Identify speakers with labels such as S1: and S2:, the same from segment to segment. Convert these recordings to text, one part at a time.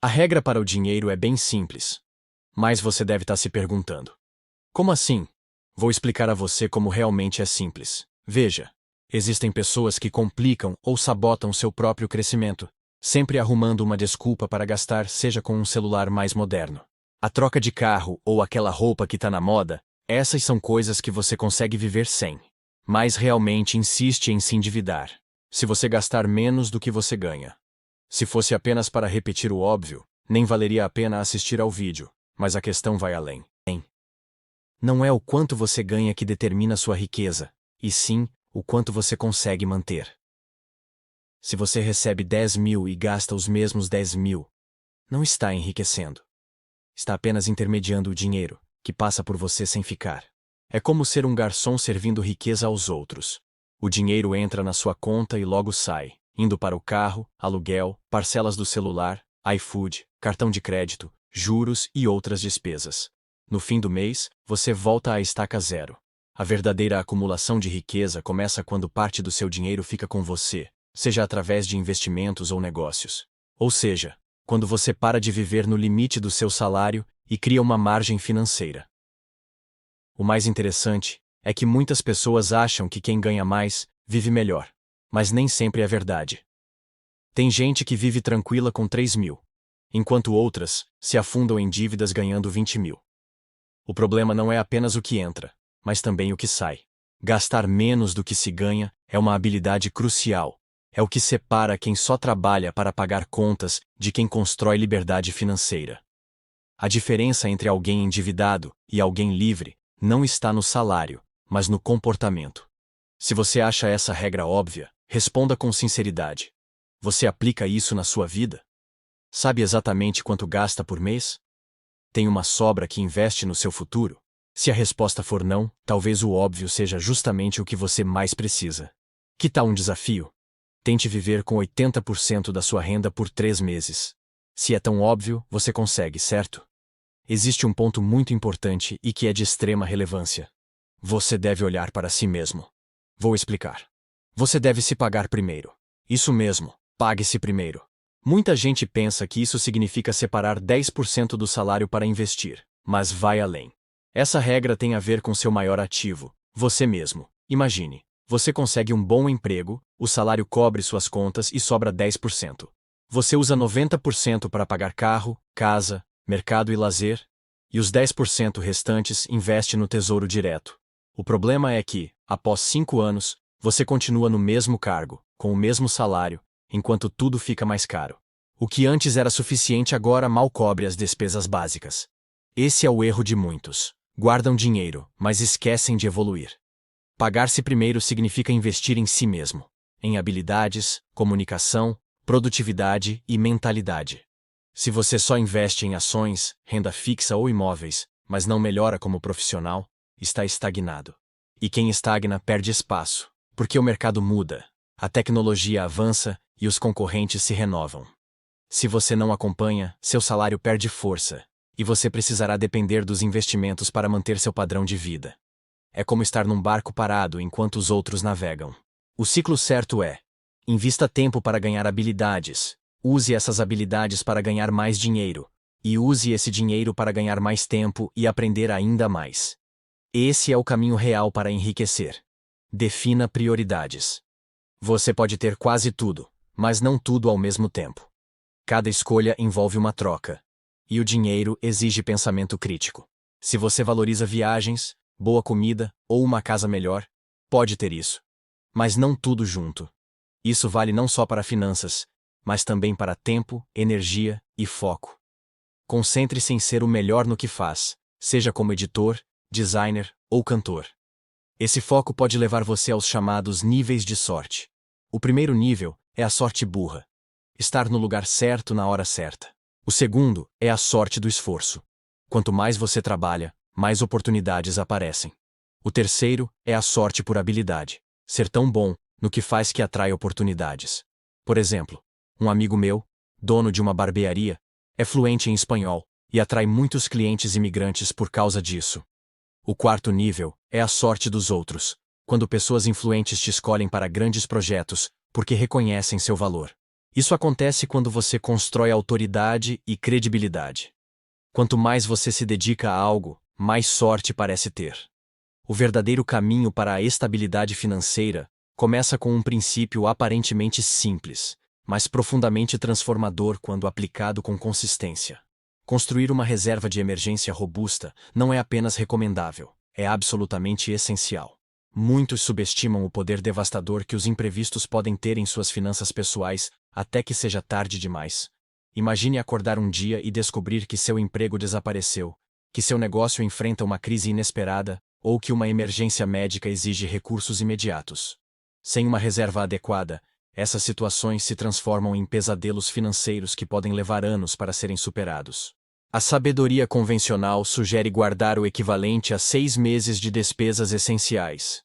S1: A regra para o dinheiro é bem simples. Mas você deve estar se perguntando: como assim? Vou explicar a você como realmente é simples. Veja, existem pessoas que complicam ou sabotam seu próprio crescimento, sempre arrumando uma desculpa para gastar, seja com um celular mais moderno, a troca de carro ou aquela roupa que está na moda. Essas são coisas que você consegue viver sem, mas realmente insiste em se endividar. Se você gastar menos do que você ganha. Se fosse apenas para repetir o óbvio, nem valeria a pena assistir ao vídeo, mas a questão vai além. Não é o quanto você ganha que determina sua riqueza, e sim, o quanto você consegue manter. Se você recebe 10 mil e gasta os mesmos 10 mil, não está enriquecendo. Está apenas intermediando o dinheiro, que passa por você sem ficar. É como ser um garçom servindo riqueza aos outros. O dinheiro entra na sua conta e logo sai, indo para o carro, aluguel, parcelas do celular, iFood, cartão de crédito, juros e outras despesas. No fim do mês, você volta à estaca zero. A verdadeira acumulação de riqueza começa quando parte do seu dinheiro fica com você, seja através de investimentos ou negócios. Ou seja, quando você para de viver no limite do seu salário e cria uma margem financeira. O mais interessante é que muitas pessoas acham que quem ganha mais vive melhor, mas nem sempre é verdade. Tem gente que vive tranquila com 3 mil, enquanto outras se afundam em dívidas ganhando 20 mil. O problema não é apenas o que entra, mas também o que sai. Gastar menos do que se ganha é uma habilidade crucial. É o que separa quem só trabalha para pagar contas de quem constrói liberdade financeira. A diferença entre alguém endividado e alguém livre não está no salário, mas no comportamento. Se você acha essa regra óbvia, responda com sinceridade. Você aplica isso na sua vida? Sabe exatamente quanto gasta por mês? Tem uma sobra que investe no seu futuro? Se a resposta for não, talvez o óbvio seja justamente o que você mais precisa. Que tal um desafio? Tente viver com 80% da sua renda por 3 meses. Se é tão óbvio, você consegue, certo? Existe um ponto muito importante e que é de extrema relevância. Você deve olhar para si mesmo. Vou explicar. Você deve se pagar primeiro. Isso mesmo, pague-se primeiro. Muita gente pensa que isso significa separar 10% do salário para investir, mas vai além. Essa regra tem a ver com seu maior ativo, você mesmo. Imagine, você consegue um bom emprego, o salário cobre suas contas e sobra 10%. Você usa 90% para pagar carro, casa, mercado e lazer, e os 10% restantes investe no tesouro direto. O problema é que, após 5 anos, você continua no mesmo cargo, com o mesmo salário, enquanto tudo fica mais caro. O que antes era suficiente agora mal cobre as despesas básicas. Esse é o erro de muitos. Guardam dinheiro, mas esquecem de evoluir. Pagar-se primeiro significa investir em si mesmo, em habilidades, comunicação, produtividade e mentalidade. Se você só investe em ações, renda fixa ou imóveis, mas não melhora como profissional, está estagnado. E quem estagna perde espaço, porque o mercado muda, a tecnologia avança e os concorrentes se renovam. Se você não acompanha, seu salário perde força, e você precisará depender dos investimentos para manter seu padrão de vida. É como estar num barco parado enquanto os outros navegam. O ciclo certo é: invista tempo para ganhar habilidades, use essas habilidades para ganhar mais dinheiro, e use esse dinheiro para ganhar mais tempo e aprender ainda mais. Esse é o caminho real para enriquecer. Defina prioridades. Você pode ter quase tudo, mas não tudo ao mesmo tempo. Cada escolha envolve uma troca. E o dinheiro exige pensamento crítico. Se você valoriza viagens, boa comida ou uma casa melhor, pode ter isso. Mas não tudo junto. Isso vale não só para finanças, mas também para tempo, energia e foco. Concentre-se em ser o melhor no que faz, seja como editor, designer ou cantor. Esse foco pode levar você aos chamados níveis de sorte. O primeiro nível é a sorte burra. Estar no lugar certo na hora certa. O segundo é a sorte do esforço. Quanto mais você trabalha, mais oportunidades aparecem. O terceiro é a sorte por habilidade. Ser tão bom no que faz que atrai oportunidades. Por exemplo, um amigo meu, dono de uma barbearia, é fluente em espanhol e atrai muitos clientes imigrantes por causa disso. O quarto nível é a sorte dos outros, quando pessoas influentes te escolhem para grandes projetos porque reconhecem seu valor. Isso acontece quando você constrói autoridade e credibilidade. Quanto mais você se dedica a algo, mais sorte parece ter. O verdadeiro caminho para a estabilidade financeira começa com um princípio aparentemente simples, mas profundamente transformador quando aplicado com consistência. Construir uma reserva de emergência robusta não é apenas recomendável, é absolutamente essencial. Muitos subestimam o poder devastador que os imprevistos podem ter em suas finanças pessoais até que seja tarde demais. Imagine acordar um dia e descobrir que seu emprego desapareceu, que seu negócio enfrenta uma crise inesperada ou que uma emergência médica exige recursos imediatos. Sem uma reserva adequada, essas situações se transformam em pesadelos financeiros que podem levar anos para serem superados. A sabedoria convencional sugere guardar o equivalente a 6 meses de despesas essenciais.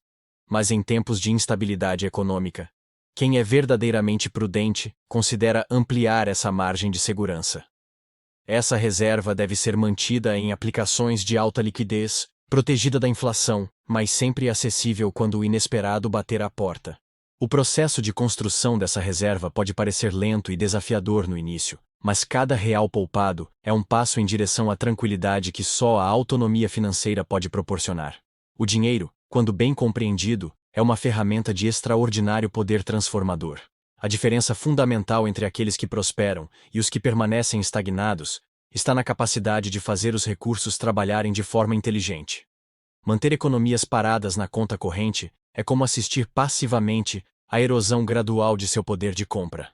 S1: Mas em tempos de instabilidade econômica, quem é verdadeiramente prudente considera ampliar essa margem de segurança. Essa reserva deve ser mantida em aplicações de alta liquidez, protegida da inflação, mas sempre acessível quando o inesperado bater à porta. O processo de construção dessa reserva pode parecer lento e desafiador no início, mas cada real poupado é um passo em direção à tranquilidade que só a autonomia financeira pode proporcionar. O dinheiro, quando bem compreendido, é uma ferramenta de extraordinário poder transformador. A diferença fundamental entre aqueles que prosperam e os que permanecem estagnados está na capacidade de fazer os recursos trabalharem de forma inteligente. Manter economias paradas na conta corrente é como assistir passivamente à erosão gradual de seu poder de compra.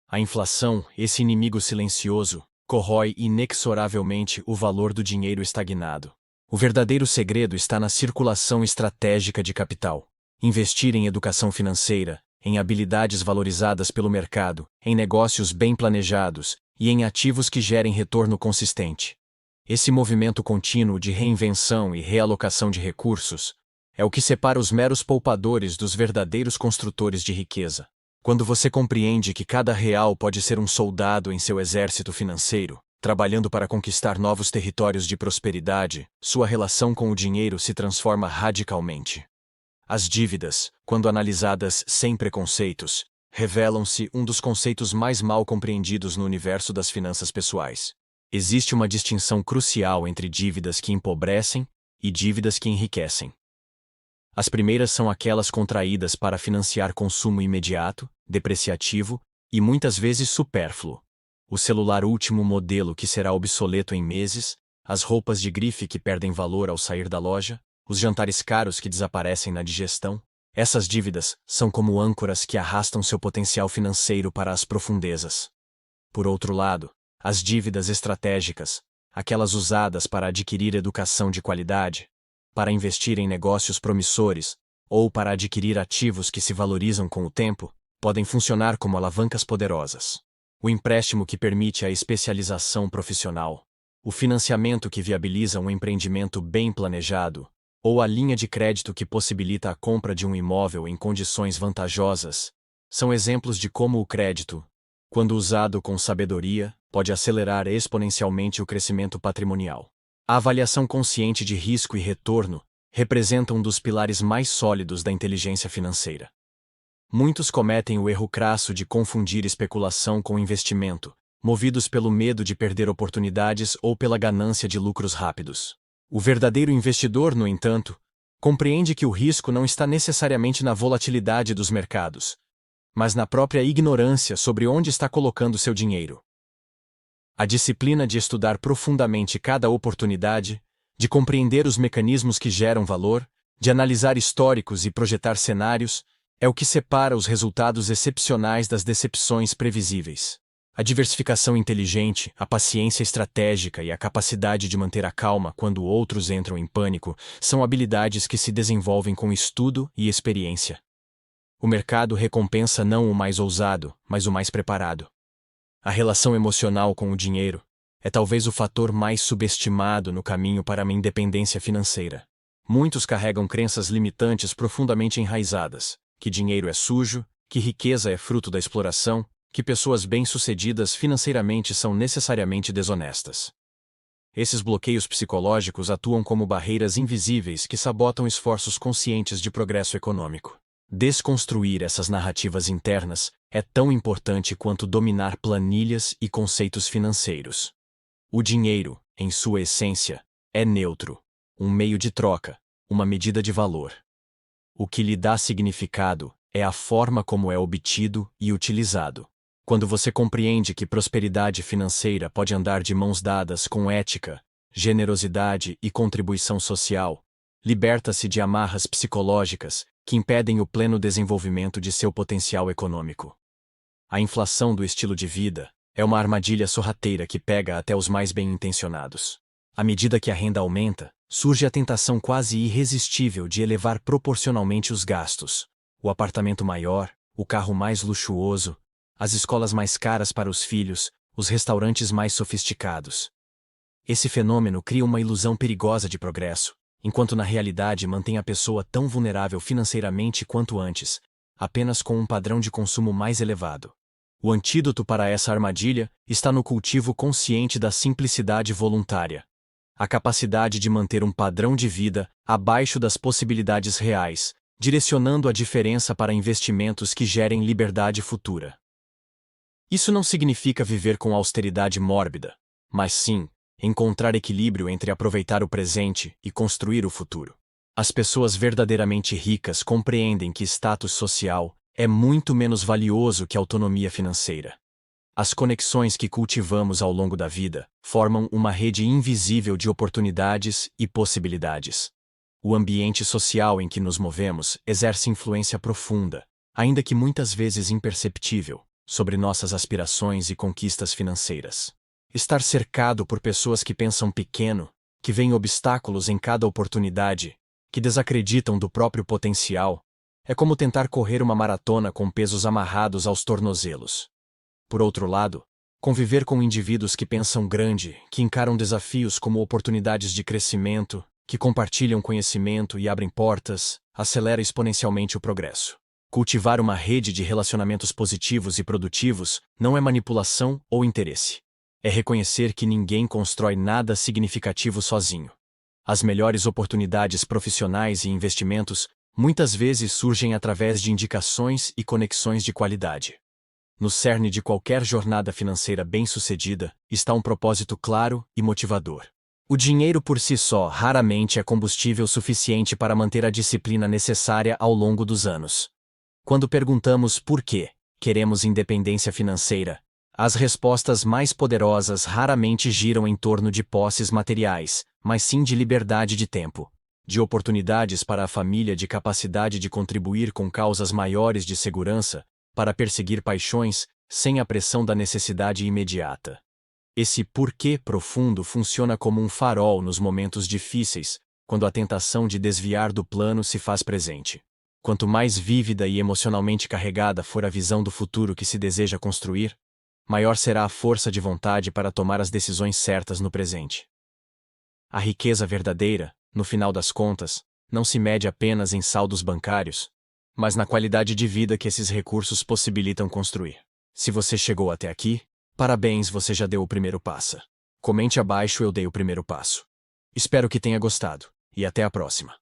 S1: A inflação, esse inimigo silencioso, corrói inexoravelmente o valor do dinheiro estagnado. O verdadeiro segredo está na circulação estratégica de capital. Investir em educação financeira, em habilidades valorizadas pelo mercado, em negócios bem planejados e em ativos que gerem retorno consistente. Esse movimento contínuo de reinvenção e realocação de recursos é o que separa os meros poupadores dos verdadeiros construtores de riqueza. Quando você compreende que cada real pode ser um soldado em seu exército financeiro, trabalhando para conquistar novos territórios de prosperidade, sua relação com o dinheiro se transforma radicalmente. As dívidas, quando analisadas sem preconceitos, revelam-se um dos conceitos mais mal compreendidos no universo das finanças pessoais. Existe uma distinção crucial entre dívidas que empobrecem e dívidas que enriquecem. As primeiras são aquelas contraídas para financiar consumo imediato, depreciativo e muitas vezes supérfluo. O celular último modelo que será obsoleto em meses, as roupas de grife que perdem valor ao sair da loja, os jantares caros que desaparecem na digestão. Essas dívidas são como âncoras que arrastam seu potencial financeiro para as profundezas. Por outro lado, as dívidas estratégicas, aquelas usadas para adquirir educação de qualidade, para investir em negócios promissores ou para adquirir ativos que se valorizam com o tempo, podem funcionar como alavancas poderosas. O empréstimo que permite a especialização profissional, o financiamento que viabiliza um empreendimento bem planejado, ou a linha de crédito que possibilita a compra de um imóvel em condições vantajosas, são exemplos de como o crédito, quando usado com sabedoria, pode acelerar exponencialmente o crescimento patrimonial. A avaliação consciente de risco e retorno representa um dos pilares mais sólidos da inteligência financeira. Muitos cometem o erro crasso de confundir especulação com investimento, movidos pelo medo de perder oportunidades ou pela ganância de lucros rápidos. O verdadeiro investidor, no entanto, compreende que o risco não está necessariamente na volatilidade dos mercados, mas na própria ignorância sobre onde está colocando seu dinheiro. A disciplina de estudar profundamente cada oportunidade, de compreender os mecanismos que geram valor, de analisar históricos e projetar cenários, é o que separa os resultados excepcionais das decepções previsíveis. A diversificação inteligente, a paciência estratégica e a capacidade de manter a calma quando outros entram em pânico são habilidades que se desenvolvem com estudo e experiência. O mercado recompensa não o mais ousado, mas o mais preparado. A relação emocional com o dinheiro é talvez o fator mais subestimado no caminho para uma independência financeira. Muitos carregam crenças limitantes profundamente enraizadas, que dinheiro é sujo, que riqueza é fruto da exploração, que pessoas bem-sucedidas financeiramente são necessariamente desonestas. Esses bloqueios psicológicos atuam como barreiras invisíveis que sabotam esforços conscientes de progresso econômico. Desconstruir essas narrativas internas é tão importante quanto dominar planilhas e conceitos financeiros. O dinheiro, em sua essência, é neutro, um meio de troca, uma medida de valor. O que lhe dá significado é a forma como é obtido e utilizado. Quando você compreende que prosperidade financeira pode andar de mãos dadas com ética, generosidade e contribuição social, liberta-se de amarras psicológicas que impedem o pleno desenvolvimento de seu potencial econômico. A inflação do estilo de vida é uma armadilha sorrateira que pega até os mais bem-intencionados. À medida que a renda aumenta, surge a tentação quase irresistível de elevar proporcionalmente os gastos. O apartamento maior, o carro mais luxuoso, as escolas mais caras para os filhos, os restaurantes mais sofisticados. Esse fenômeno cria uma ilusão perigosa de progresso, enquanto na realidade mantém a pessoa tão vulnerável financeiramente quanto antes, apenas com um padrão de consumo mais elevado. O antídoto para essa armadilha está no cultivo consciente da simplicidade voluntária. A capacidade de manter um padrão de vida abaixo das possibilidades reais, direcionando a diferença para investimentos que gerem liberdade futura. Isso não significa viver com austeridade mórbida, mas sim, encontrar equilíbrio entre aproveitar o presente e construir o futuro. As pessoas verdadeiramente ricas compreendem que status social é muito menos valioso que autonomia financeira. As conexões que cultivamos ao longo da vida formam uma rede invisível de oportunidades e possibilidades. O ambiente social em que nos movemos exerce influência profunda, ainda que muitas vezes imperceptível, sobre nossas aspirações e conquistas financeiras. Estar cercado por pessoas que pensam pequeno, que veem obstáculos em cada oportunidade, que desacreditam do próprio potencial, é como tentar correr uma maratona com pesos amarrados aos tornozelos. Por outro lado, conviver com indivíduos que pensam grande, que encaram desafios como oportunidades de crescimento, que compartilham conhecimento e abrem portas, acelera exponencialmente o progresso. Cultivar uma rede de relacionamentos positivos e produtivos não é manipulação ou interesse. É reconhecer que ninguém constrói nada significativo sozinho. As melhores oportunidades profissionais e investimentos muitas vezes surgem através de indicações e conexões de qualidade. No cerne de qualquer jornada financeira bem-sucedida está um propósito claro e motivador. O dinheiro por si só raramente é combustível suficiente para manter a disciplina necessária ao longo dos anos. Quando perguntamos por que queremos independência financeira, as respostas mais poderosas raramente giram em torno de posses materiais, mas sim de liberdade de tempo, de oportunidades para a família, de capacidade de contribuir com causas maiores, de segurança, para perseguir paixões, sem a pressão da necessidade imediata. Esse porquê profundo funciona como um farol nos momentos difíceis, quando a tentação de desviar do plano se faz presente. Quanto mais vívida e emocionalmente carregada for a visão do futuro que se deseja construir, maior será a força de vontade para tomar as decisões certas no presente. A riqueza verdadeira, no final das contas, não se mede apenas em saldos bancários, mas na qualidade de vida que esses recursos possibilitam construir. Se você chegou até aqui, parabéns, você já deu o primeiro passo. Comente abaixo, eu dei o primeiro passo. Espero que tenha gostado, e até a próxima.